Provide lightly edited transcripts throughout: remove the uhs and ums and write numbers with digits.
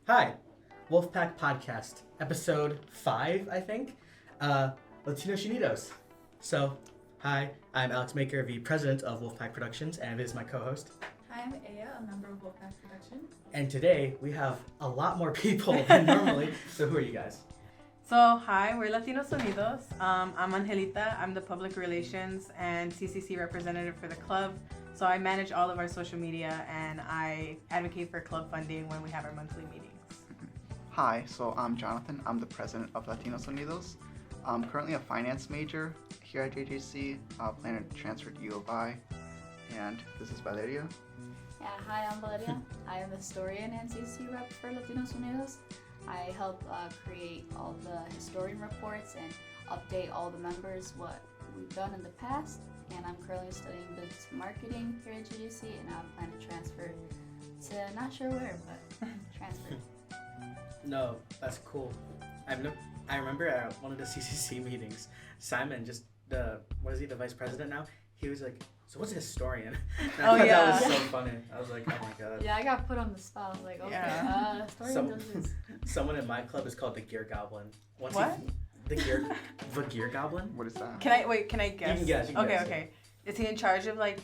Hi, Wolfpack Podcast, episode 5, I think. Latinos Unidos. So, hi, I'm Alex Maker, the president of Wolfpack Productions, and this is my co-host. Hi, I'm Aya, a member of Wolfpack Productions. And today we have a lot more people than normally. So, who are you guys? So, hi, we're Latinos Unidos. I'm Angelita. I'm the public relations and CCC representative for the club. So I manage all of our social media and I advocate for club funding when we have our monthly meetings. Hi, so I'm Johnathan. I'm the president of Latinos Unidos. I'm currently a finance major here at JJC. Planning to transfer to U of I. And this is Valeria. Yeah, hi, I'm Valeria. I am a historian and CCC rep for Latinos Unidos. I help create all the historian reports and update all the members what we've done in the past. And I'm currently studying business marketing here at GGC, and I plan to transfer to not sure where, but transfer. No, that's cool. I remember at one of the CCC meetings, Simon, the vice president now? He was like, so what's a historian? And I thought that was so funny. I was like, oh my god. Yeah, I got put on the spot. I was like, okay, historian does this. Someone in my club is called the Gear Goblin. What? The Gear Goblin? What is that? Can I guess? You can guess. Okay. Is he in charge of like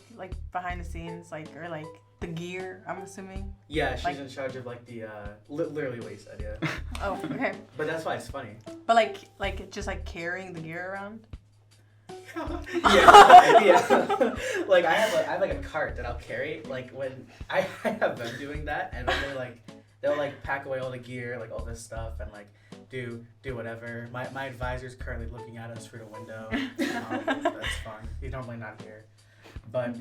behind the scenes, or the gear, I'm assuming? Yeah, she's in charge of the, literally what you said, yeah. Oh, okay. But that's why it's funny. But just carrying the gear around? yeah. Like I have a cart that I'll carry. Like when I have them doing that, and then they'll pack away all the gear, all this stuff, and do whatever. My advisor's currently looking at us through the window. That's fine. He's normally not here, but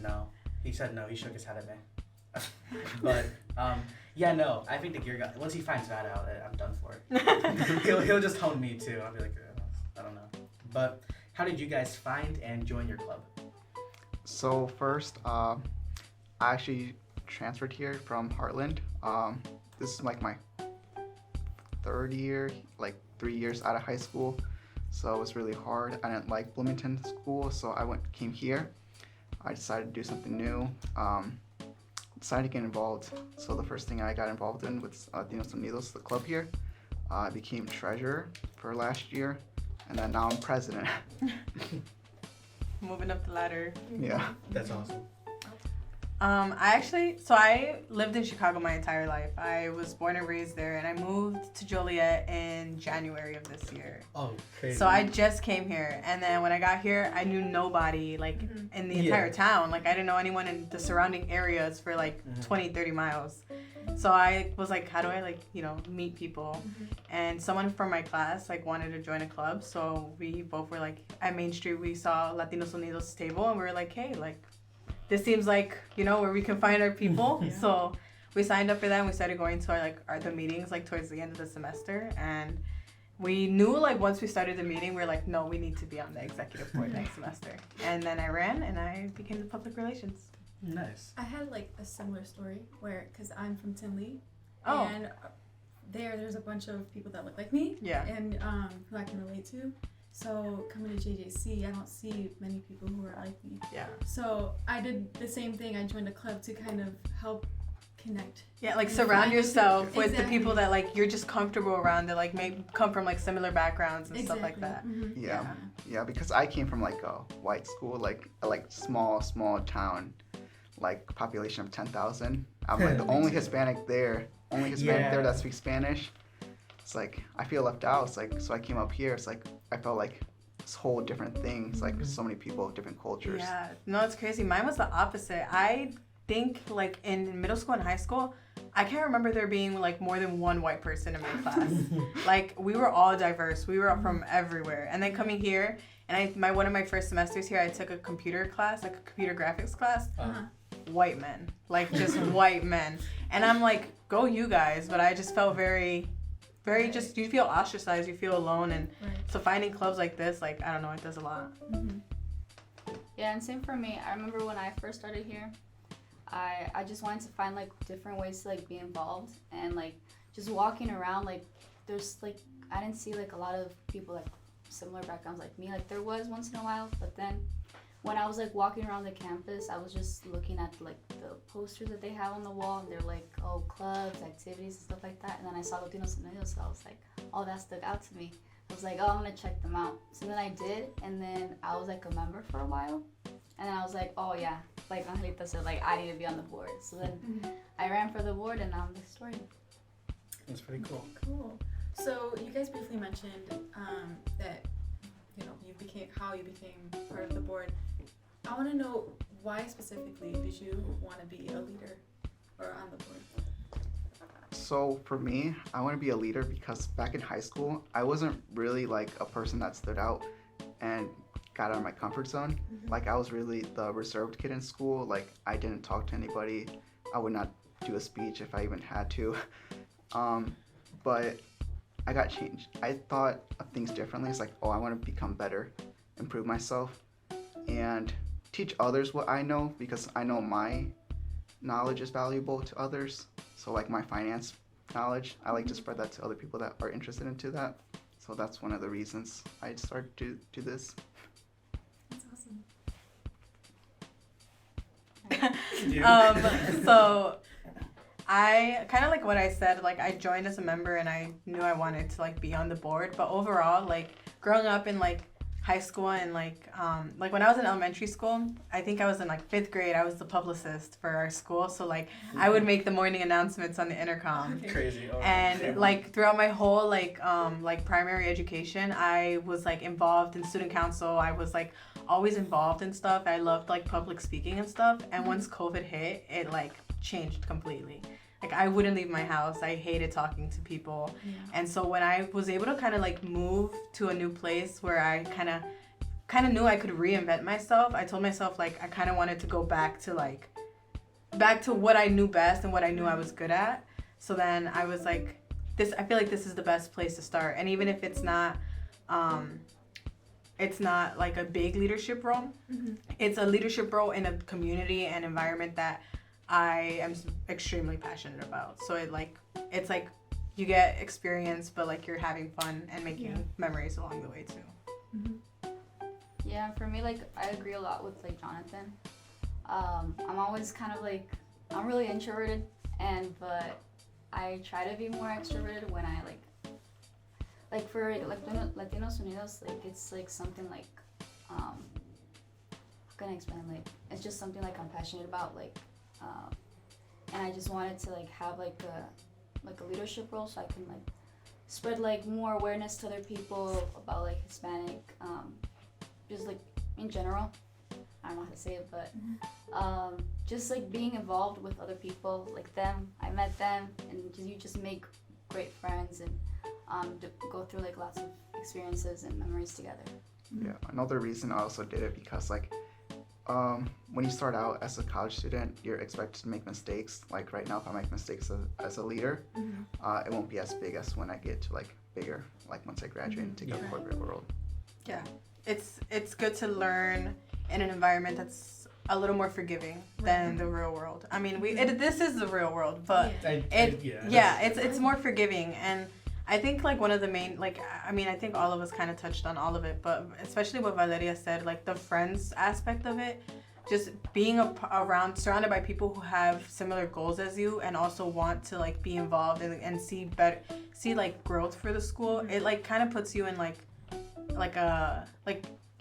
no. He said no. He shook his head at me. But no. I think the gear guy. Once he finds that out, I'm done for it. he'll just hone me too. I'll be like, I don't know. But how did you guys find and join your club? So first, I actually transferred here from Heartland. This is my third year, 3 years out of high school. So it was really hard. I didn't like Bloomington school, so I came here. I decided to do something new. Decided to get involved. So the first thing I got involved in was Latinos Unidos, the club here. I became treasurer for last year, and then now I'm president. Moving up the ladder. Yeah. That's awesome. I lived in Chicago my entire life. I was born and raised there, and I moved to Joliet in January of this year. Oh, crazy. So I just came here, and then when I got here, I knew nobody, in the entire town. I didn't know anyone in the surrounding areas for 20, 30 miles. So I was like, how do I meet people? And someone from my class wanted to join a club, so we both were at Main Street, we saw Latinos Unidos table, and we were like, hey, this seems where we can find our people. Yeah. So we signed up for that, and we started going to the meetings towards the end of the semester, and we knew once we started the meeting, we were no, we need to be on the executive board next semester. And then I ran and I became the public relations. Nice. I had a similar story because I'm from Tinley. Oh. And there's a bunch of people that look like me. Yeah. And who I can relate to. So coming to JJC, I don't see many people who are like me. Yeah. So I did the same thing. I joined a club to kind of help connect. Yeah, surround yourself with the people that you're just comfortable around that may come from similar backgrounds and stuff like that. Mm-hmm. Yeah, because I came from a white school, a small town, population of 10,000. I'm the only Hispanic there, there that speaks Spanish. It's I feel left out. It's so I came up here. It's I felt this whole different thing. It's so many people, different cultures. Yeah, no, it's crazy. Mine was the opposite. I think in middle school and high school, I can't remember there being more than one white person in my class. We were all diverse. We were from everywhere. And then coming here, and one of my first semesters here, I took a computer class, a computer graphics class. White men, just white men. And I'm go you guys. But I just felt very just, you feel ostracized, you feel alone, and so finding clubs like this, I don't know, it does a lot. Mm-hmm. Yeah, and same for me. I remember when I first started here, I just wanted to find different ways to be involved, and just walking around, there's I didn't see a lot of people similar backgrounds like me. There was once in a while, but then when I was like walking around the campus, I was just looking at like the posters that they have on the wall, and they're like, oh, clubs, activities, and stuff like that. And then I saw Latinos Unidos, so I was like, oh, that stuck out to me. I was like, oh, I'm gonna check them out. So then I did, and then I was like a member for a while, and then I was like, oh yeah, like Angelita said, like I need to be on the board. So then I ran for the board, and now I'm the historian. That's pretty cool. Cool. So you guys briefly mentioned that you became part of the board. I want to know, why specifically did you want to be a leader or on the board? So for me, I want to be a leader because back in high school, I wasn't really like a person that stood out and got out of my comfort zone. Like I was really the reserved kid in school. Like I didn't talk to anybody. I would not do a speech if I even had to. But I got changed. I thought of things differently. It's like, oh, I want to become better, improve myself, and teach others what I know, because I know my knowledge is valuable to others. So like my finance knowledge, I like to spread that to other people that are interested into that. So that's one of the reasons I started to do this. That's awesome. So I kind of like what I said, like I joined as a member and I knew I wanted to like be on the board, but overall, like growing up in like high school and like when I was in elementary school, I think I was in like 5th grade, I was the publicist for our school, so like I would make the morning announcements on the intercom. Crazy. Oh, And like throughout my whole like primary education, I was like involved in student council. I was like always involved in stuff. I loved like public speaking and stuff, and once COVID hit, it like changed completely. Like I wouldn't leave my house. I hated talking to people. And so when I was able to kind of like move to a new place where I kind of knew I could reinvent myself, I told myself like I kind of wanted to go back to what I knew best and what I knew I was good at. So then I was like, I feel like this is the best place to start. And even if it's not like a big leadership role, it's a leadership role in a community and environment that I am extremely passionate about. So it's like you get experience, but like you're having fun and making memories along the way too. Yeah, for me, like I agree a lot with like Johnathan. I'm always kind of like, I'm really introverted, but I try to be more extroverted when I like for like Latinos Unidos, like it's like something like how can I explain, like it's just something like I'm passionate about, like and I just wanted to like have like a leadership role, so I can like spread like more awareness to other people about like Hispanic, just like in general. I don't know how to say it, but just like being involved with other people, like them. I met them, and you just make great friends and go through like lots of experiences and memories together. Yeah, another reason I also did it because like when you start out as a college student, you're expected to make mistakes. Like right now, if I make mistakes as a leader, it won't be as big as when I get to like bigger, like once I graduate and take the corporate world. Yeah, it's good to learn in an environment that's a little more forgiving than the real world. I mean, this is the real world, but it's more forgiving. And I think like one of the main, like, I mean, I think all of us kind of touched on all of it, but especially what Valeria said, like the friends aspect of it, just being surrounded by people who have similar goals as you and also want to like be involved and see like growth for the school. It like kind of puts you in like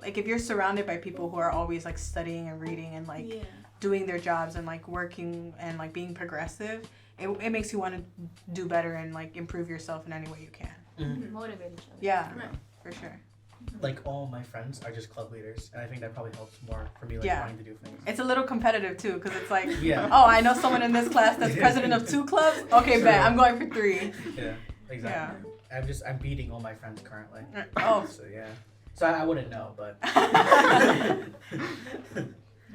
if you're surrounded by people who are always like studying and reading and like doing their jobs and like working and like being progressive, it makes you want to do better and like improve yourself in any way you can. Motivate each other. Yeah, for sure. Like all my friends are just club leaders, and I think that probably helps more for me, like wanting to do things. It's a little competitive too, because it's like, oh, I know someone in this class that's president of 2 clubs. Okay, bet I'm going for 3. Yeah, exactly. Yeah. I'm beating all my friends currently. Oh, so yeah. So I wouldn't know, but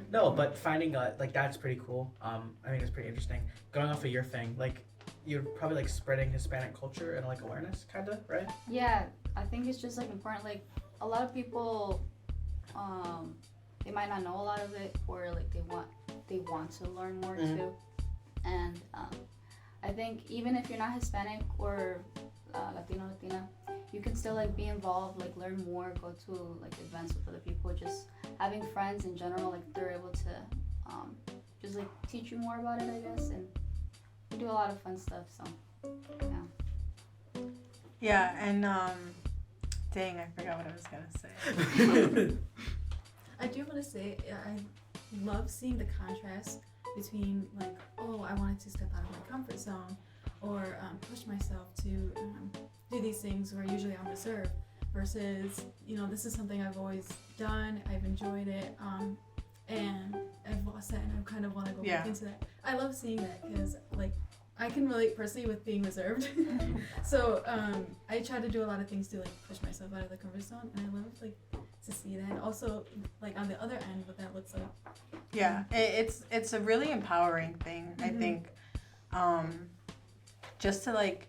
no, but finding like that's pretty cool. I think it's pretty interesting. Going off of your thing, like you're probably like spreading Hispanic culture and like awareness, kind of, right? Yeah, I think it's just like important. Like a lot of people, they might not know a lot of it, or like they want to learn more too. And I think even if you're not Hispanic or Latina, you can still like be involved, like learn more, go to like events with other people, just having friends in general, like they're able to just like teach you more about it, I guess, and we do a lot of fun stuff, so yeah. Yeah, and dang, I forgot what I was gonna say. I do want to say I love seeing the contrast between like, oh, I wanted to step out of my comfort zone or push myself to do these things where usually I'm reserved versus, you know, this is something I've always done, I've enjoyed it, and I've lost that and I kind of want to go back into that. I love seeing that because like I can relate personally with being reserved. So I try to do a lot of things to like push myself out of the comfort zone, and I love like to see that. Also, like on the other end, what that looks like. Yeah, it's a really empowering thing. I think, just to like,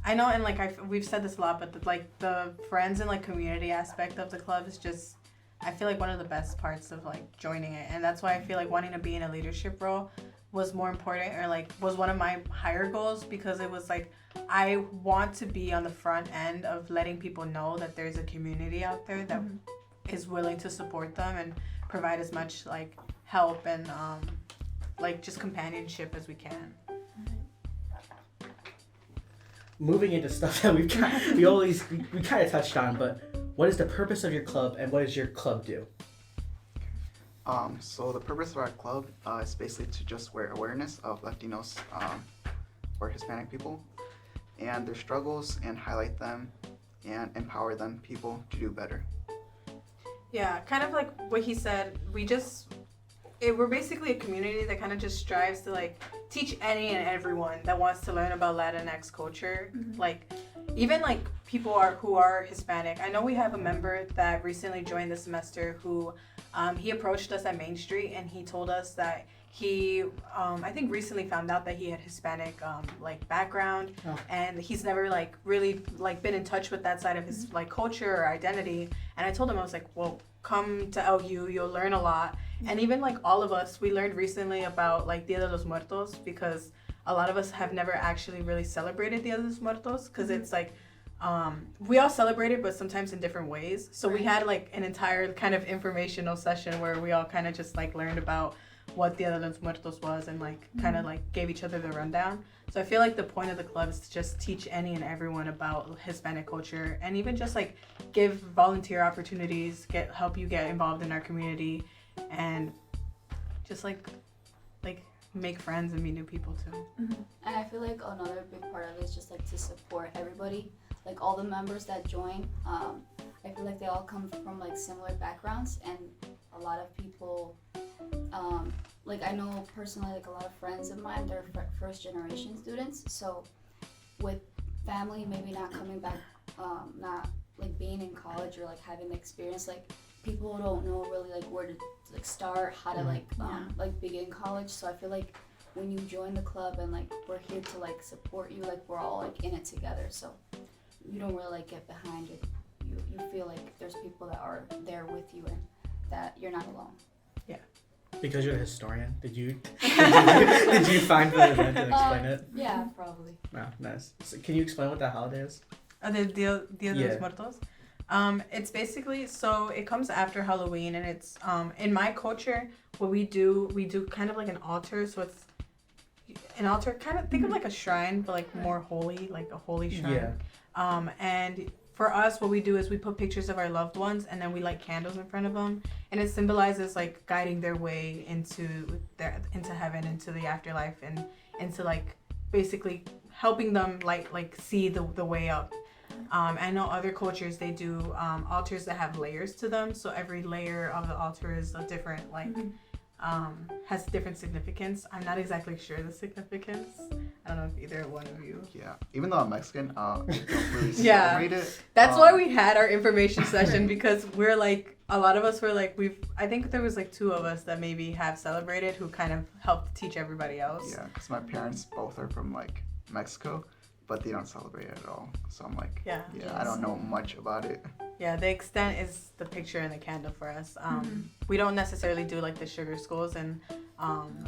I know, and like we've said this a lot, but the friends and like community aspect of the club is just, I feel like one of the best parts of like joining it, and that's why I feel like wanting to be in a leadership role was more important, or like was one of my higher goals, because it was like I want to be on the front end of letting people know that there's a community out there that is willing to support them and provide as much like help and like just companionship as we can. Moving into stuff that we kind of touched on, but what is the purpose of your club and what does your club do? So the purpose of our club is basically to just wear awareness of Latinos or Hispanic people and their struggles and highlight them and empower them people to do better. Yeah, kind of like what he said, we're basically a community that kind of just strives to like teach any and everyone that wants to learn about Latinx culture. Like even like people who are Hispanic. I know we have a member that recently joined this semester who he approached us at Main Street and he told us that he I think recently found out that he had Hispanic like background, and he's never like really like been in touch with that side of his like culture or identity. And I told him, I was like, well, come to LU, you'll learn a lot. And even like all of us, we learned recently about like Dia de los Muertos, because a lot of us have never actually really celebrated Dia de los Muertos, because it's like we all celebrate it, but sometimes in different ways. So we had like an entire kind of informational session where we all kind of just like learned about what Dia de los Muertos was and like kind of like gave each other the rundown. So I feel like the point of the club is to just teach any and everyone about Hispanic culture, and even just like give volunteer opportunities, help you get involved in our community, and just like make friends and meet new people too. And I feel like another big part of it is just like to support everybody, like all the members that join. I feel like they all come from like similar backgrounds, and a lot of people like I know personally like a lot of friends of mine, they're first generation students, so with family maybe not coming back, not like being in college or like having the experience, like people don't know really like where to like start, how to like begin college. So I feel like when you join the club and like we're here to like support you, like we're all like in it together, so you don't really like get behind it. You feel like there's people that are there with you and that you're not alone. Yeah. Because you're a historian, did you find the event and explain it? Yeah, probably. Wow, nice. So can you explain what that holiday is? The Dia de los Muertos. It's basically, so it comes after Halloween, and it's in my culture what we do kind of like an altar. So it's an altar, kind of think of like a shrine, but like more holy, like a holy shrine. And for us, what we do is we put pictures of our loved ones, and then we light candles in front of them, and it symbolizes like guiding their way into heaven, into the afterlife, and into like basically helping them like see the way up. I know other cultures, they do altars that have layers to them, so every layer of the altar is a different like has different significance. I'm not exactly sure the significance. I don't know if either one of you. Yeah, even though I'm Mexican, we don't really celebrate it. That's why we had our information session, because we're like, a lot of us were like, I think there was like 2 of us that maybe have celebrated, who kind of helped teach everybody else. Yeah, because my parents both are from like Mexico, but they don't celebrate it at all. So I'm like, I don't know much about it. Yeah, the extent is the picture and the candle for us. We don't necessarily do like the sugar skulls, and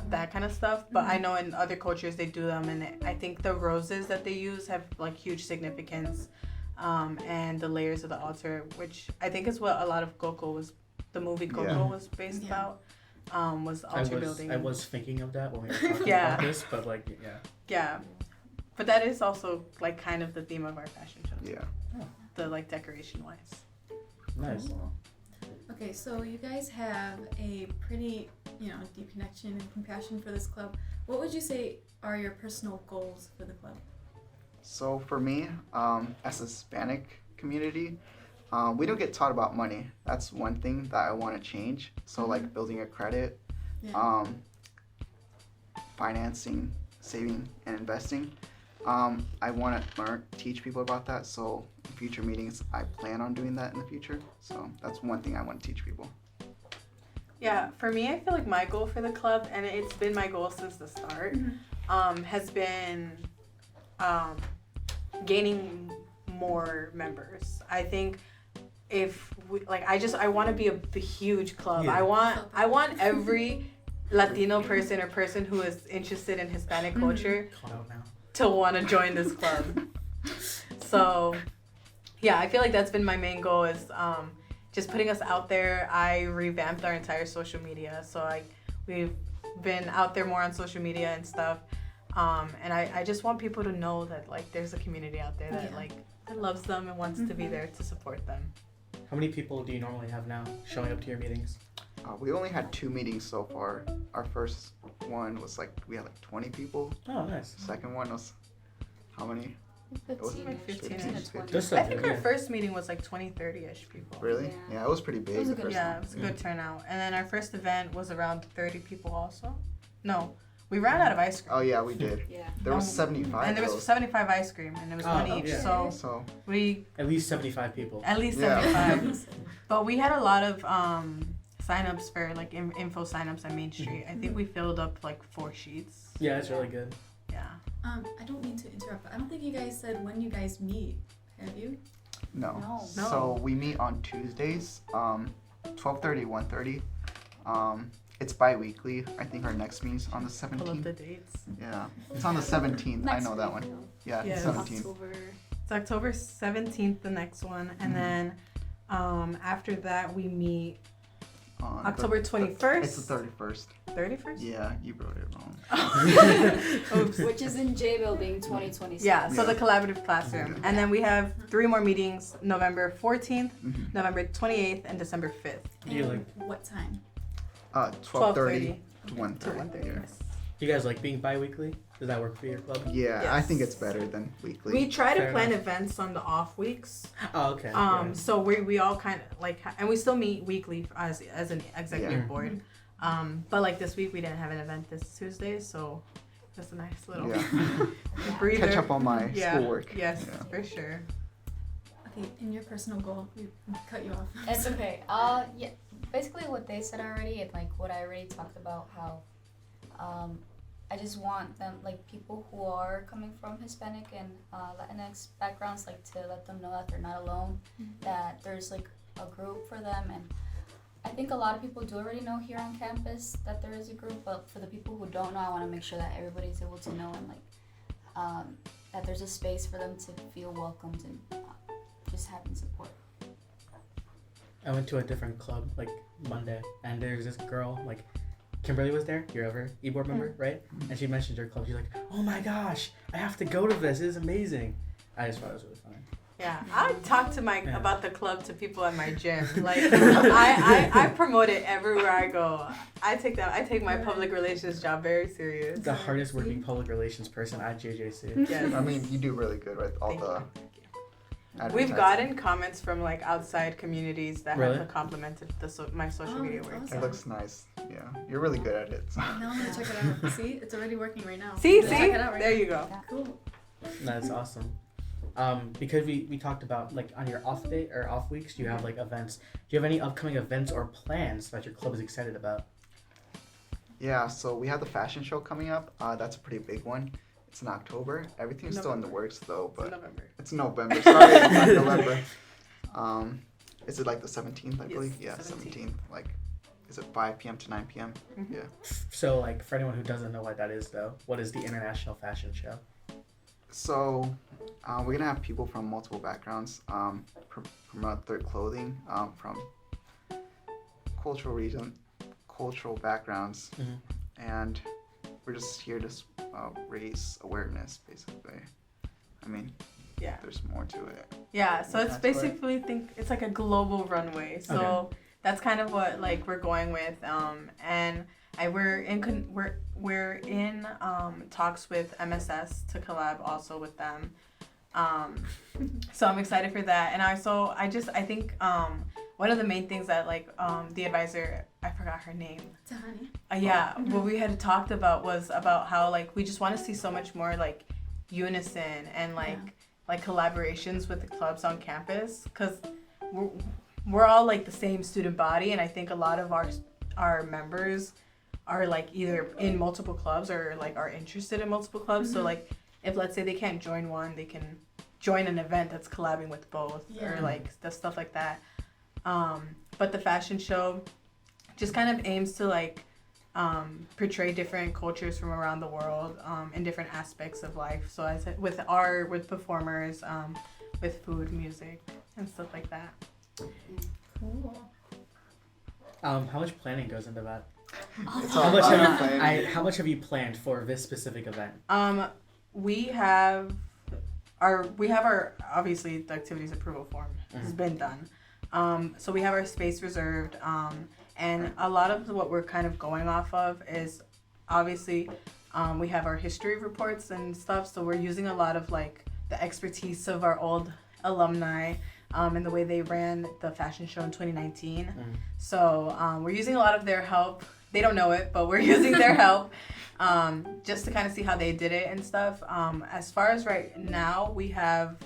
that kind of stuff. But I know in other cultures they do them, and I think the roses that they use have like huge significance, and the layers of the altar, which I think is what a lot of the movie Coco was based about. Was altar building. I was thinking of that when we were talking Yeah. about this, but like, yeah. Yeah, but that is also like kind of the theme of our fashion show. Yeah. The like decoration wise. Nice. Cool. Okay, so you guys have a pretty, deep connection and compassion for this club. What would you say are your personal goals for the club? So for me, as a Hispanic community, we don't get taught about money. That's one thing that I want to change. So like building a credit, financing, saving, and investing. I want to teach people about that. So in future meetings, I plan on doing that in the future. So that's one thing I want to teach people. Yeah, for me, I feel like my goal for the club, and it's been my goal since the start, has been gaining more members. I think if we, like, I want to be a huge club. Yeah. I want every Latino person or person who is interested in Hispanic culture Call out now. to want to join this club. So, yeah, I feel like that's been my main goal is just putting us out there. I revamped our entire social media, so we've been out there more on social media and stuff. And I just want people to know that like there's a community out there that that loves them and wants to be there to support them. How many people do you normally have now showing up to your meetings? We only had 2 meetings so far. Our first one was we had 20 people. Oh, nice. Second one was how many? 15, like 15 to ish. 20. Just I think yeah. our first meeting was like 20, 30-ish people. Really? Yeah. Yeah, it was pretty big. It was a the good first Yeah, one. it was a good turnout. And then our first event was around 30 people also. No, we ran out of ice cream. Oh yeah, we did. Yeah. There was 75. And there was though. 75 ice cream, and it was one each. yeah. So we At least 75 people. at least Yeah. 75. But we had a lot of signups for like info signups on Main Street. I think we filled up like 4 sheets. Yeah, it's really good. Yeah. I don't mean to interrupt, but I don't think you guys said when you guys meet. Have you? No. No. So we meet on Tuesdays, 12:30, 1:30. It's bi-weekly. I think our next meeting's on the Pull up the 17th. dates. Yeah, it's on the 17th. I Next know that week, one. though. Yeah, Yeah. 17th. October. It's October 17th, the next one, and then after that we meet On October 21st. It's the 31st. 31st. Yeah, you wrote it wrong. Oops. Which is in J Building 2026. Yeah, so Yeah. the collaborative classroom. And then we have 3 more meetings, November 14th, Mhm. November 28th, and December 5th. Do you And what time? 12:30 to to 1:30. 1:30. Yeah. Yes. You guys like being bi-weekly? Does that work for your club? Yeah, I think Yes. it's better than weekly. We try to Fair plan enough. events on the off weeks. Oh, okay. Yeah. So we all kind of like, and we still meet weekly as an executive Yeah. board. But like this week we didn't have an event this Tuesday, so just a nice little Yeah. breather. Catch up on my Yeah. schoolwork. Yes, Yeah. for sure. Okay, in your personal goal, we cut you off. It's okay. Yeah. Basically, what they said already, and like what I already talked about, how, I just want them, like people who are coming from Hispanic and Latinx backgrounds, like to let them know that they're not alone, that there's like a group for them, and I think a lot of people do already know here on campus that there is a group, but for the people who don't know, I want to make sure that everybody's able to know and like that there's a space for them to feel welcomed and just having support. I went to a different club like Monday, and there's this girl, like Kimberly was there, your ever e-board member, right? And she mentioned your club. She's like, "Oh my gosh, I have to go to this. It is amazing." I just thought it was really fun. Yeah, I talk to Yeah. about the club to people at my gym. Like I promote it everywhere I go. I take my public relations job very serious. The hardest working public relations person at JJC. Yes. I mean, you do really good with all Thank the you. advertising. We've gotten comments from like outside communities that Really? have complimented my social media that's work. awesome. It looks nice. Yeah, you're really good at it. So. Now I'm gonna check it out. See, it's already working right now. See, I'm gonna check it out right there now. you go. Cool. That's awesome. Because we talked about like on your off day or off weeks, you have like events. Do you have any upcoming events or plans that your club is excited about? Yeah, so we have the fashion show coming up. That's a pretty big one. It's in October. Everything's still in the works though, It's in but November. it's November. Sorry, it's not November. Is it like the 17th? I Yes, believe. Yeah, 17th. 17th. Like, is it 5 p.m. to 9 p.m.? Mhm. Yeah. So, like, for anyone who doesn't know what that is, though, what is the International Fashion Show? So we're gonna have people from multiple backgrounds promote their clothing from cultural backgrounds, and we're just here to raise awareness, basically. I mean, Yeah. there's more to it. Yeah, so it's That's basically it's like a global runway. So Okay. that's kind of what like we're going with. And we're in talks with MSS to collab also with them. So I'm excited for that. And I think one of the main things that like the advisor, I forgot her name. Tahani. What we had talked about was about how like we just want to see so much more like unison and like collaborations with the clubs on campus, because we're all like the same student body, and I think a lot of our members are like either in multiple clubs or like are interested in multiple clubs. So like if let's say they can't join one, they can join an event that's collabing with both or like the stuff like that. But the fashion show just kind of aims to like portray different cultures from around the world in different aspects of life. So as with art, with performers, with food, music, and stuff like that. Cool. How much planning goes into that? It's How all much, about have planning. how much have you planned for this specific event? We have our obviously the activities approval form has been done. So we have our space reserved, and a lot of what we're kind of going off of is obviously we have our history reports and stuff. So we're using a lot of like the expertise of our old alumni and the way they ran the fashion show in 2019. So we're using a lot of their help. They don't know it, but we're using their help just to kind of see how they did it and stuff. As far as right now, we have,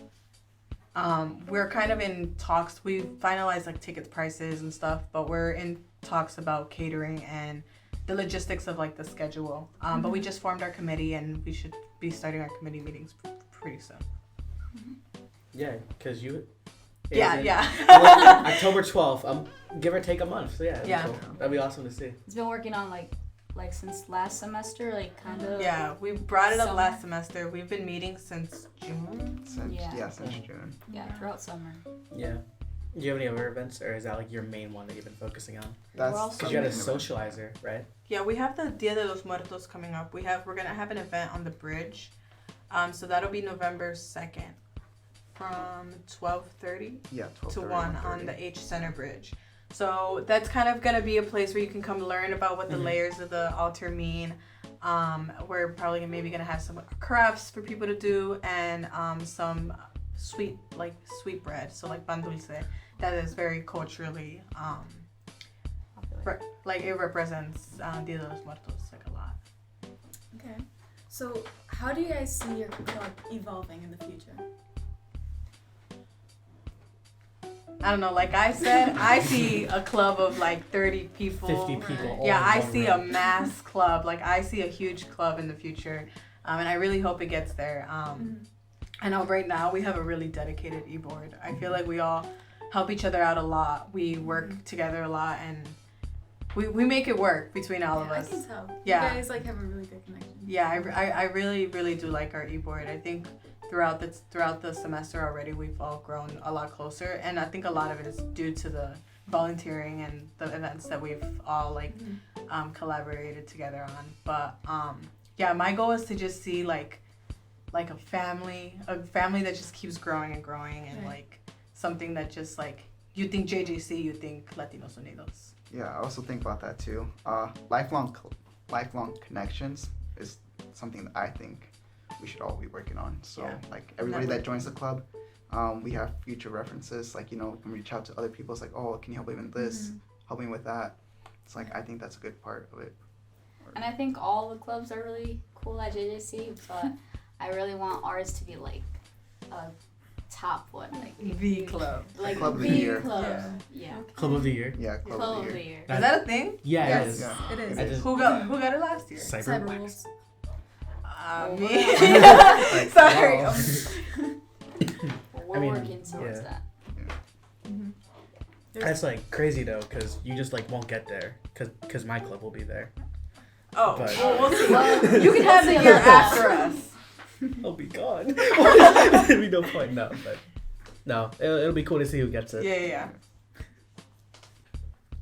we're kind of in talks. We finalized like tickets prices and stuff, but we're in talks about catering and the logistics of like the schedule. But we just formed our committee, and we should be starting our committee meetings pretty soon. Yeah, because you... Yeah. October 12th, give or take a month. So yeah, that'd be cool. That'd be awesome to see. It's been working on like since last semester, like kind of. Yeah, we brought it up Summer. last semester. We've been meeting since June. Since Yeah. June. Yeah, throughout summer. Yeah. Do you have any other events, or is that like your main one that you've been focusing on? That's We're also- Because you had a something about- socializer, right? Yeah, we have the Dia de los Muertos coming up. We're gonna have an event on the bridge, so that'll be November 2nd, from 12:30 Yeah, 12:30, to 1 on 1:30. the H Center Bridge. So that's kind of gonna be a place where you can come learn about what the layers of the altar mean. We're probably maybe gonna have some crafts for people to do, and some sweet bread, so like pan dulce, that is very culturally like it represents Dia de los Muertos like a lot. Okay. So how do you guys see your club evolving in the future? I don't know, like I said, I see a club of like 30 people. 50 people. all Yeah, in I one see a room. mass club. Like I see a huge club in the future. And I really hope it gets there. I know right now we have a really dedicated e-board. I feel like we all help each other out a lot. We work together a lot, and we make it work between all of us. I can tell. Yeah. You guys like have a really good connection. Yeah, I really, really do like our e-board. I think throughout the semester already, we've all grown a lot closer, and I think a lot of it is due to the volunteering and the events that we've all like collaborated together on. But yeah, my goal is to just see like a family that just keeps growing and growing, and like something that just like you think JJC, you think Latinos Unidos. Yeah, I also think about that too. Lifelong connections is something that I think we should all be working on. So like everybody that joins the club, we have future references. Like, you know, we can reach out to other people. It's like, oh, can you help me with this? Help me with that. It's like, I think that's a good part of it. And I think all the clubs are really cool at JJC, but I really want ours to be like a top one, like The club. like Club of the the year. club. Yeah. Club of the Year. Yeah, Club of the year. Is that a thing? Yeah, Yes, it is. Yeah. it is. I just- Who got it last year? Cyber. Wolves. Me. Like, Sorry. wow. We're I mean, working towards yeah. that. That's like crazy though, because you just like won't get there, because my club will be there. Oh, But- well, we'll see. You can have the year after us. I'll be gone. There'll be no point, no. But no, it'll be cool to see who gets it. Yeah.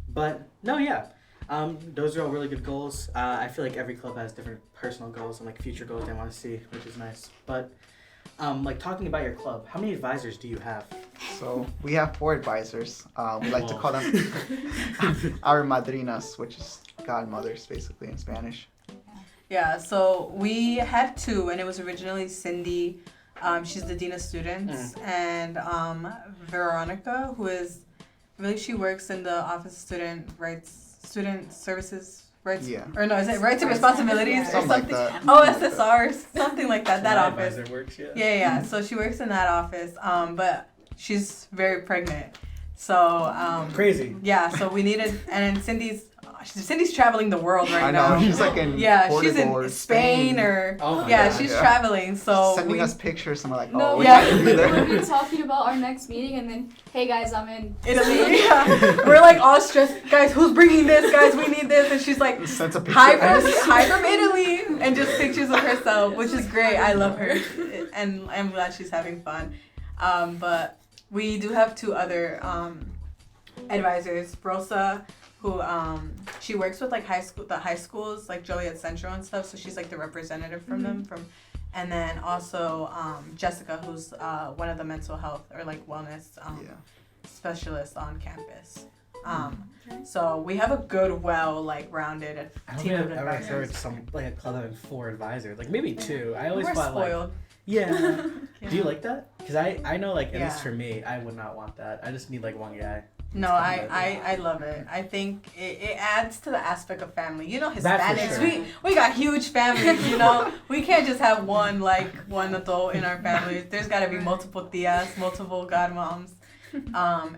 But no, yeah. Those are all really good goals. I feel like every club has different personal goals and like future goals they want to see, which is nice. But like talking about your club, how many advisors do you have? So we have 4 advisors. We like to call them our madrinas, which is godmothers, basically in Spanish. Yeah, so we had 2, and it was originally Cindy. She's the dean of students, and Veronica, who is, I believe she works in the Office of Student Services Rights. Yeah. Or no, is it Rights and Responsibilities or Something like something? that. OSSR, something like that. That My office. advisor works, yeah. Yeah. So she works in that office. But she's very pregnant. So Crazy. yeah. So we needed, and then Cindy's traveling the world right I know, now. she's like in Yeah, Portugal she's in or Spain or Oh my yeah, God, she's yeah. traveling. So Sending us pictures, and we're like, No, oh, we yeah. can't be We're there. talking about our next meeting, and then, hey guys, I'm in Italy. Yeah. We're like all stressed. Guys, who's bringing this? Guys, we need this. And she's like, Sends a picture. hi from Italy, and just pictures of herself, which is great. I love her, and I'm glad she's having fun. But we do have 2 other advisors. Rosa, who she works with like the high schools like Joliet Central and stuff. So she's like the representative from them. And then also Jessica, who's one of the mental health or like wellness specialists on campus. So we have a good, rounded I don't team think of I've ever advisors. heard some like a club having 4 advisors. Like maybe 2. I always We're thought like spoiled. yeah. Yeah. Do you like that? Because I know like at Yeah. least for me, I would not want that. I just need like one guy. No, I love it. I think it adds to the aspect of family. You know, That for Hispanics, sure. we got huge families, you know. We can't just have one adult in our families. There's got to be multiple tias, multiple godmoms.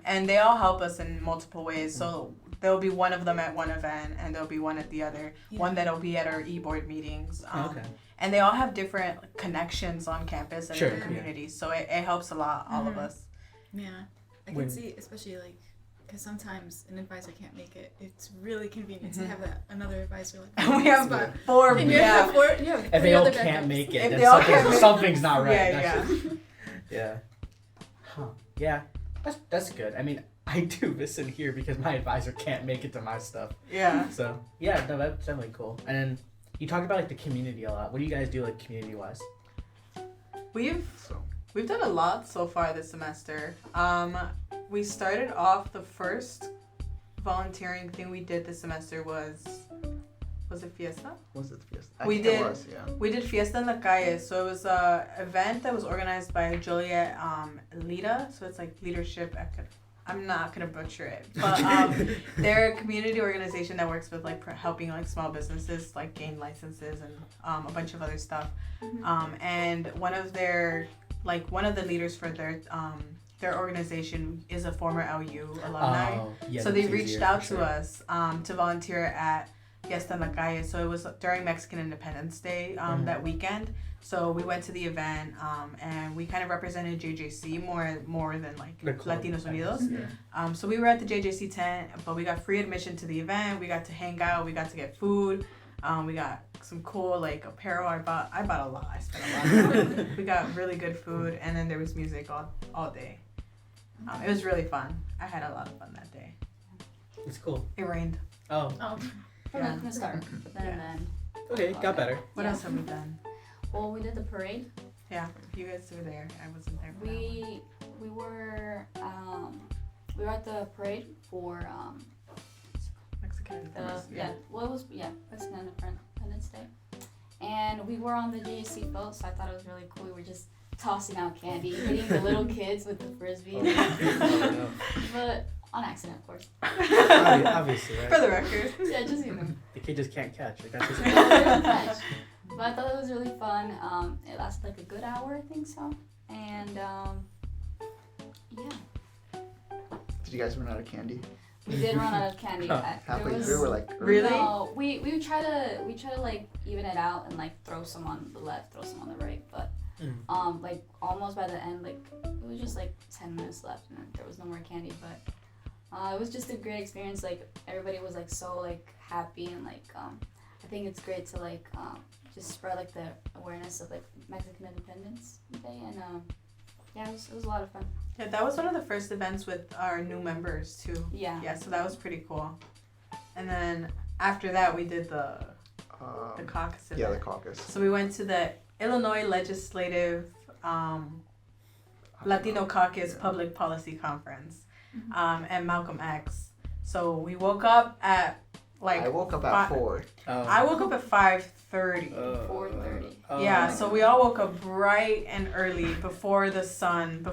And they all help us in multiple ways. So there'll be one of them at one event, and there'll be one at the other. Yeah. One that'll be at our e-board meetings. Okay. And they all have different connections on campus and Sure, in the yeah. community. So it helps a lot, all of us. Yeah, I When- can see, especially like, because sometimes an advisor can't make it. It's really convenient to have another advisor. Like And we have spot. 4, And you yeah. have four. You have If 3 they all other can't backups. make it, If then they all can't make- something's not right. Yeah, That's just- yeah. Huh. Yeah. That's good. I mean, I do listen here because my advisor can't make it to my stuff. Yeah. So yeah, no, that's definitely cool. And then you talk about like the community a lot. What do you guys do like community wise? We've done a lot so far this semester. We started off, the first volunteering thing we did this semester was it Fiesta? Was it Fiesta? We I think did. It was, yeah. We did Fiesta en la Calle. So it was a event that was organized by Joliet Lita. So it's like leadership. I'm not gonna butcher it, but they're a community organization that works with like helping like small businesses like gain licenses and a bunch of other stuff. And one of the leaders for their organization is a former LU alumni. Oh, yeah, So they that's reached easier, out for to sure. us to volunteer at Fiesta en la Calle. So it was during Mexican Independence Day that weekend. So we went to the event and we kind of represented JJC more than like The club, Latinos I Unidos. guess, yeah. So we were at the JJC tent, but we got free admission to the event. We got to hang out. We got to get food. We got some cool like apparel. I bought a lot. I spent a lot of money. We got really good food, and then there was music all day. It was really fun. I had a lot of fun that day. It's cool. It rained. Oh, Oh, from Yeah. the start. But then, Yeah. then okay, got better. What Yeah. else have we done? well, we did the parade. Yeah, you guys were there. I wasn't there. For that one. We were at the parade for Mexican Independence. Mexican Independence Day, and we were on the JC boat, so I thought it was really cool. We were just tossing out candy, hitting the little kids with the frisbee, but on accident, of course. Obviously, right? For the record. Yeah, just The kid just can't catch. Like, that's just catch. But I thought it was really fun. It lasted like a good hour, I think so, and yeah. Did you guys run out of candy? We did run out of candy. Halfway through, we're like, Really? No, we try to like even it out and like throw some on the left, throw some on the right, but like almost by the end, like it was just like 10 minutes left and there was no more candy. But It was just a great experience. Like everybody was like so like happy and like I think it's great to like just spread like the awareness of like Mexican Independence Day and yeah, it was a lot of fun. Yeah, that was one of the first events with our new members too. Yeah. Yeah, so that was pretty cool. And then after that, we did the caucus event. Yeah, the caucus. So we went to the Illinois Legislative Latino Caucus Public Policy Conference at Malcolm X. So we woke up at like... I woke up at 4. I woke up at 5:30. 4:30. Yeah, so we all woke up bright and early before the sun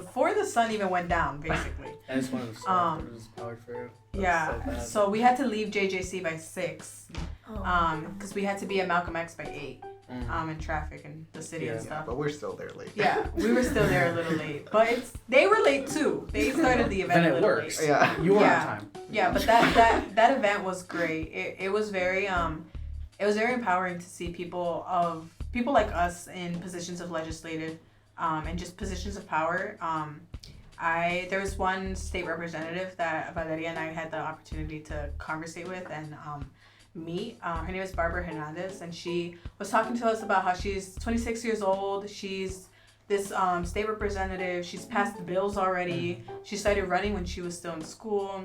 even went down, basically. I just wanted to stop. It was powered through. Yeah, so we had to leave JJC by 6, Oh. because we had to be at Malcolm X by 8, in traffic and the city and stuff. But we're still there late. Yeah, we were still there a little late, but they were late too. They started the event Then a it little works. late. Yeah. You were Yeah. on time. Yeah, but that event was great. It was very empowering to see people like us in positions of legislative and just positions of power. There was one state representative that Valeria and I had the opportunity to conversate with and meet. Her name is Barbara Hernandez, and she was talking to us about how she's 26 years old. She's this state representative. She's passed the bills already. She started running when she was still in school.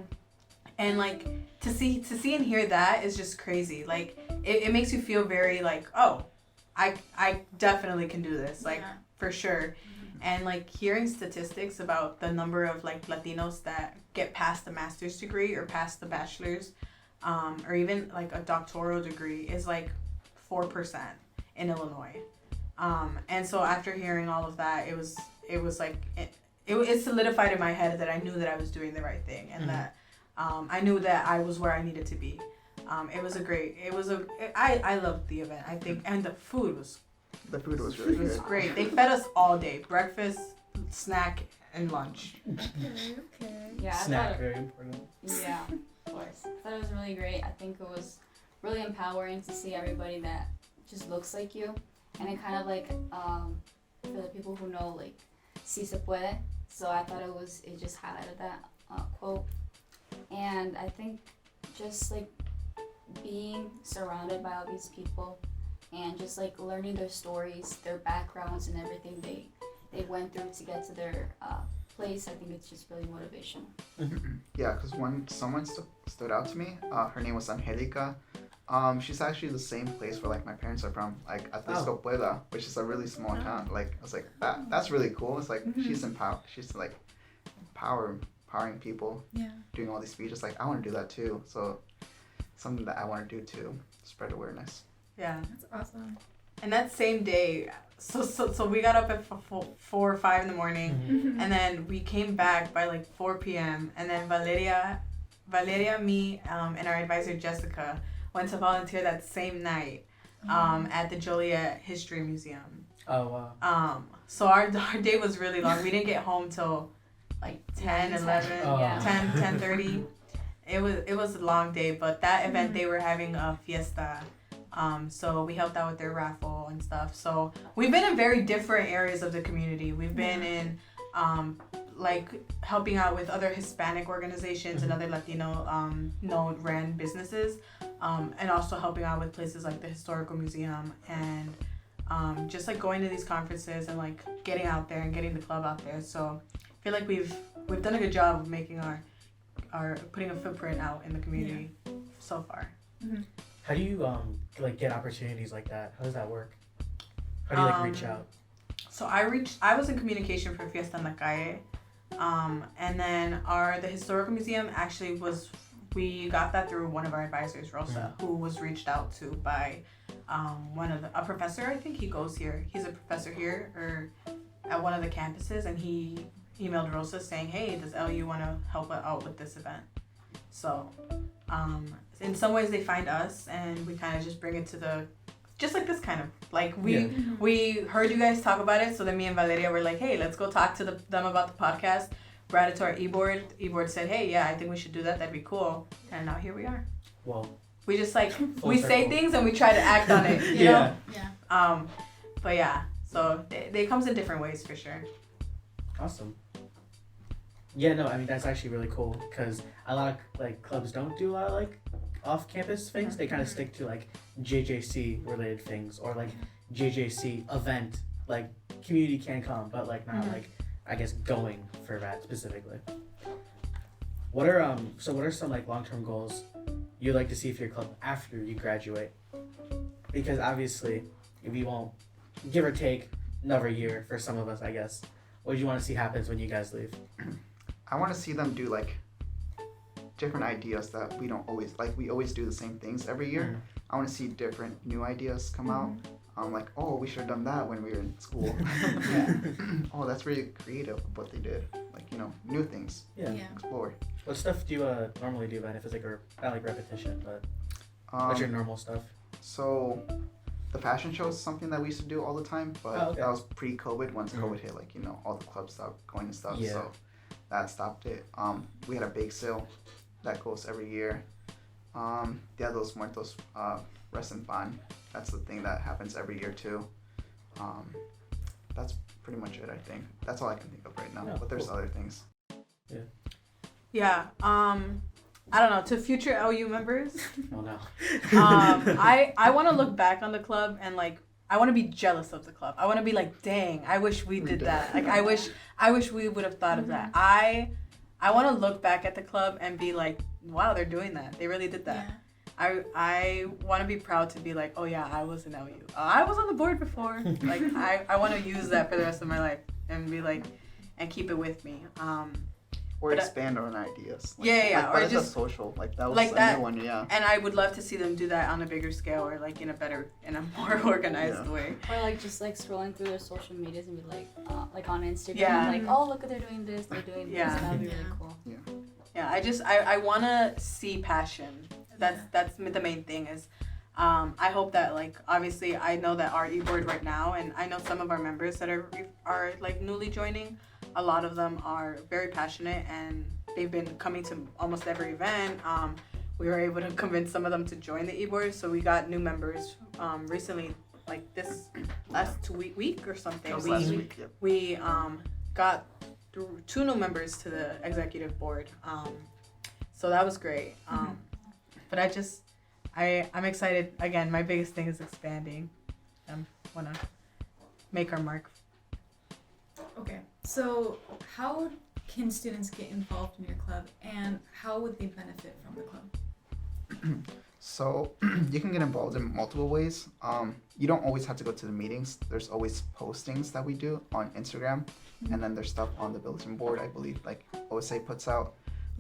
And like to see and hear that is just crazy. Like it makes you feel very like, oh, I definitely can do this, like for sure. And like hearing statistics about the number of like Latinos that get past the master's degree or past the bachelor's, or even like a doctoral degree is like 4% in Illinois. And so after hearing all of that, it was like it solidified in my head that I knew that I was doing the right thing and that I knew that I was where I needed to be. I loved the event, I think, and the food was really it was good. great. They fed us all day, breakfast, snack, and lunch. Okay. Yeah, I Snack, thought very important. yeah, of course. I thought it was really great. I think it was really empowering to see everybody that just looks like you, and it kind of like for the people who know like si se puede. So I thought it just highlighted that quote, and I think just like being surrounded by all these people and just like learning their stories, their backgrounds, and everything they went through to get to their place, I think it's just really motivational. Yeah, because someone stood out to me. Her name was Angelita. She's actually the same place where like my parents are from, like Atlisco Puebla, which is a really small town. Like I was like, that's really cool. It's like she's like empowering people, doing all these speeches. Like I want to do that too. So something that I want to do to spread awareness. Yeah, That's awesome. and that same day, so we got up at 4 or 5 in the morning, and then we came back by like 4 p.m. And then Valeria, me, and our advisor Jessica went to volunteer that same night at the Joliet History Museum. Oh wow. So our day was really long. We didn't get home till like 10, 11, Oh. 10, 10:30. It was a long day, but that event they were having a fiesta. So we helped out with their raffle and stuff. So we've been in very different areas of the community. We've been in like helping out with other Hispanic organizations and other Latino ran businesses, and also helping out with places like the Historical Museum and just like going to these conferences and like getting out there and getting the club out there. So I feel like we've done a good job of making our putting a footprint out in the community so far. How do you like get opportunities like that? How does that work? How do you like reach out? So I was in communication for Fiesta en la Calle, and then the Historical Museum actually we got that through one of our advisors, Rosa, who was reached out to by a professor. I think he goes here. He's a professor here or at one of the campuses, and he emailed Rosa saying, "Hey, does LU want to help out with this event?" So in some ways they find us, and we kind of just bring it to just like this kind of like we heard you guys talk about it, so then me and Valeria were like, hey, let's go talk to them about the podcast. Brought it to our e-board. E-board said, hey, yeah, I think we should do that. That'd be cool. And now here we are. Well, We just like Full we circle. say things and we try to act on it. You know? Yeah. But yeah, so they comes in different ways for sure. awesome. Yeah, no, I mean that's actually really cool because a lot of like clubs don't do a lot of like off-campus things. They kind of stick to like JJC related things or like JJC event, like community can come, but like not like I guess going for that specifically. What are some like long-term goals you'd like to see for your club after you graduate? Because obviously, if you won't, give or take another year for some of us, I guess. What do you want to see happens when you guys leave? I want to see them do like different ideas that we don't always like. We always do the same things every year. I want to see different new ideas come out. Like, oh, we should have done that when we were in school. Oh, that's really creative what they did. Like, you know, new things. Yeah. Explore. What stuff do you normally do then? If it's like not like repetition, but what's your normal stuff? So, the fashion show is something that we used to do all the time, but that was pre-COVID. Once COVID hit, like, you know, all the clubs stopped going and stuff. Yeah. So that stopped it. We had a bake sale that goes every year. Dia de los Muertos, Rest and Fun. That's the thing that happens every year too. That's pretty much it, I think. That's all I can think of right now. Yeah, but there's other things. Yeah. I don't know. To future LU members, Oh no. I want to look back on the club and like I want to be jealous of the club. I want to be like, dang, I wish we did that. Like I wish we would have thought of that. I want to look back at the club and be like, wow, they're doing that. They really did that. Yeah. I want to be proud to be like, oh yeah, I was in LU. I was on the board before. Like I want to use that for the rest of my life and be like, and keep it with me. Or expand on ideas. Like, yeah. Or just a social. Like that was like a new one, yeah. And I would love to see them do that on a bigger scale or like in a more organized way. Or like just like scrolling through their social medias and be like on Instagram, like, oh look, they're doing this, they're doing this. That would be really cool. Yeah, I want to see passion. That's the main thing is I hope that like obviously I know that our e-board right now and I know some of our members that are like newly joining. A lot of them are very passionate and they've been coming to almost every event. We were able to convince some of them to join the e-board, so we got new members recently, like this last week or something. Last week, yep. We got 2 new members to the executive board, so that was great. But I'm excited. Again, my biggest thing is expanding. I want to make our mark. Okay, so how can students get involved in your club and how would they benefit from the club? So you can get involved in multiple ways. You don't always have to go to the meetings. There's always postings that we do on Instagram, and then there's stuff on the bulletin board, I believe, like OSA puts out.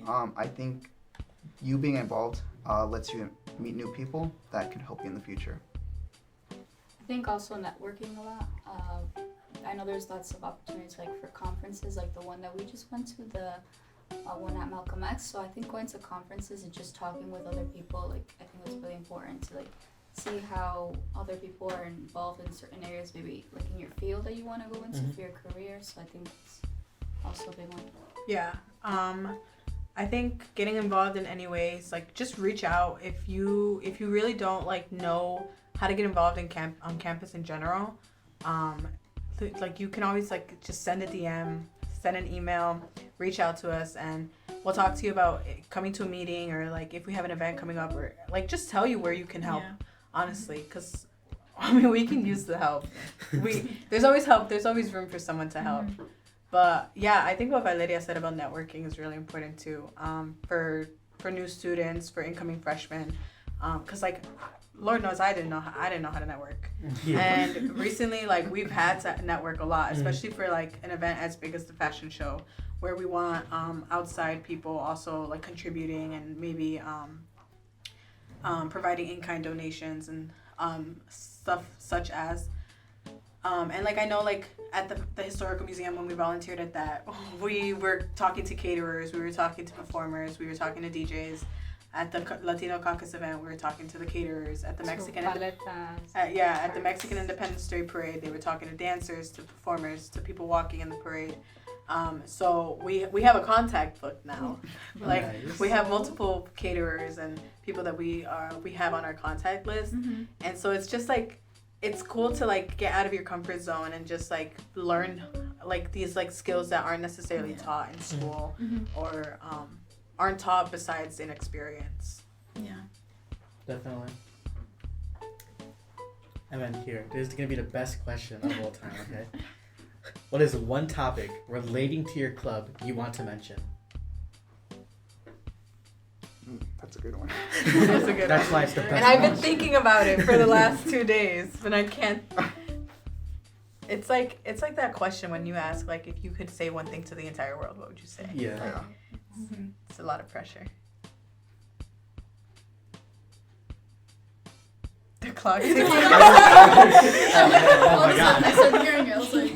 I think you being involved lets you meet new people that can help you in the future. I think also networking a lot. I know there's lots of opportunities like for conferences, like the one that we just went to, the one at Malcolm X. So I think going to conferences and just talking with other people, like I think it's really important to like see how other people are involved in certain areas, maybe like in your field that you want to go into for your career. So I think it's also a big one. Yeah. I think getting involved in any ways, like just reach out if you really don't like know how to get involved on campus in general. Like you can always like just send a DM, send an email, reach out to us, and we'll talk to you about coming to a meeting or like if we have an event coming up or like just tell you where you can help. Honestly, because I mean we can use the help. There's always help. There's always room for someone to help. But yeah, I think what Valeria said about networking is really important too. For new students, for incoming freshmen, because like. Lord knows I didn't know how to network. And recently like we've had to network a lot, especially for like an event as big as the fashion show where we want outside people also like contributing and maybe providing in-kind donations and stuff such as and like I know like at the historical museum when we volunteered at that, we were talking to caterers, we were talking to performers, we were talking to DJs. At the Latino Caucus event, we were talking to the caterers. At the Mexican at the Mexican Independence Day parade, they were talking to dancers, to performers, to people walking in the parade. So we have a contact book now. Like nice. We have multiple caterers and people that we have on our contact list, and so it's just like it's cool to like get out of your comfort zone and just like learn like these like skills that aren't necessarily taught in school or aren't taught besides in experience. Yeah. Definitely. And then here, this is gonna be the best question of all time. Okay. What is one topic relating to your club you want to mention? That's a good one. That's a good That's one. why it's the best. And I've been one. thinking about it for the last 2 days, but I can't. It's like that question when you ask like if you could say one thing to the entire world, what would you say? Yeah. Yeah. It's a lot of pressure. The clock ticking. Oh All my of a sudden, god. I started hearing it. I was like,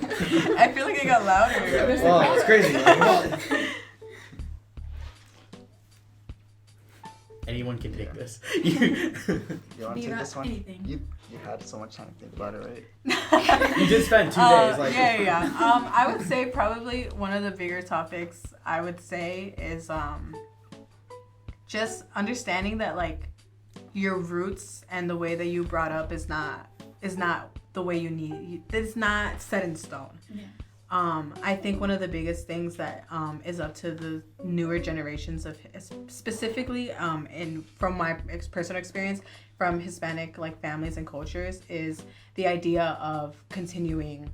I feel like it got louder. Whoa, it's crazy. Like, whoa. Anyone can take this. You want be to take not this one? anything. You had so much time to think about it, right? You did spend 2 days. Like, yeah. I would say probably one of the bigger topics I would say is just understanding that like your roots and the way that you brought up is not the way you need. It's not set in stone. Yeah. I think one of the biggest things that is up to the newer generations of specifically from my personal experience from Hispanic like families and cultures is the idea of continuing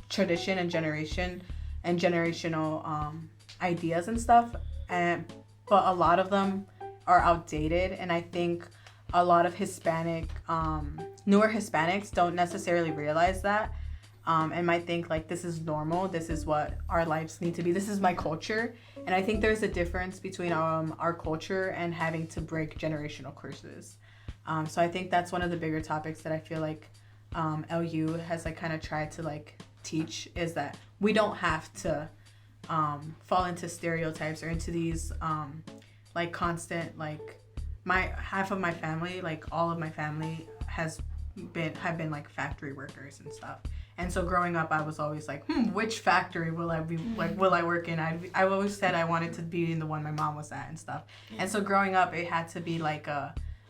tradition and generational ideas and stuff, but a lot of them are outdated, and I think a lot of newer Hispanics don't necessarily realize that. And might think like this is normal, this is what our lives need to be, this is my culture. And I think there's a difference between our culture and having to break generational curses. So I think that's one of the bigger topics that I feel like LU has like kind of tried to like teach, is that we don't have to fall into stereotypes or into these like constant like half of my family, like all of my family have been like factory workers and stuff. And so growing up, I was always like, which factory will I work in? I always said I wanted to be in the one my mom was at and stuff. And so growing up, it had to be like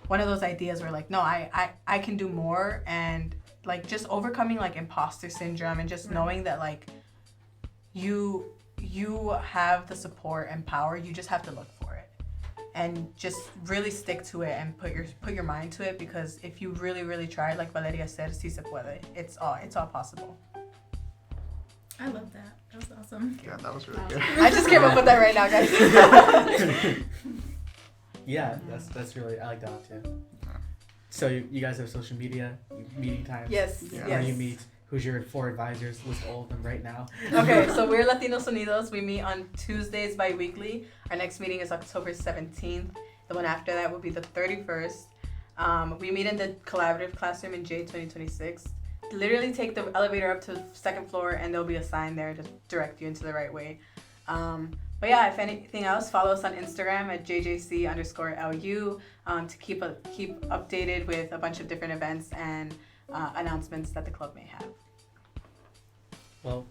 one of those ideas where like, no, I can do more, and like just overcoming like imposter syndrome and just knowing that like you have the support and power, you just have to look for it. And just really stick to it and put your mind to it, because if you really, really try, like Valeria said, sí se puede. It's all possible. I love that. That was awesome. Yeah, that was really good. I just came up with that right now, guys. yeah, that's really, I like that one too. So you guys have social media, meeting times? Yes. Yeah. Where do you meet? Who's your 4 advisors? List all of them right now. Okay, so we're Latinos Unidos. We meet on Tuesdays bi-weekly. Our next meeting is October 17th. The one after that will be the 31st. We meet in the collaborative classroom in J2026. Literally take the elevator up to the 2nd floor, and there'll be a sign there to direct you into the right way. But yeah, if anything else, follow us on Instagram at JJC_LU to keep updated with a bunch of different events and announcements that the club may have. Well,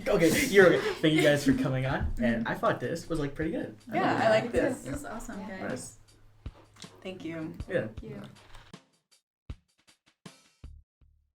okay, you're okay. Thank you guys for coming on, and I thought this was like pretty good. Yeah, I like this. This is awesome, guys. Nice. Thank you. Yeah. Thank you.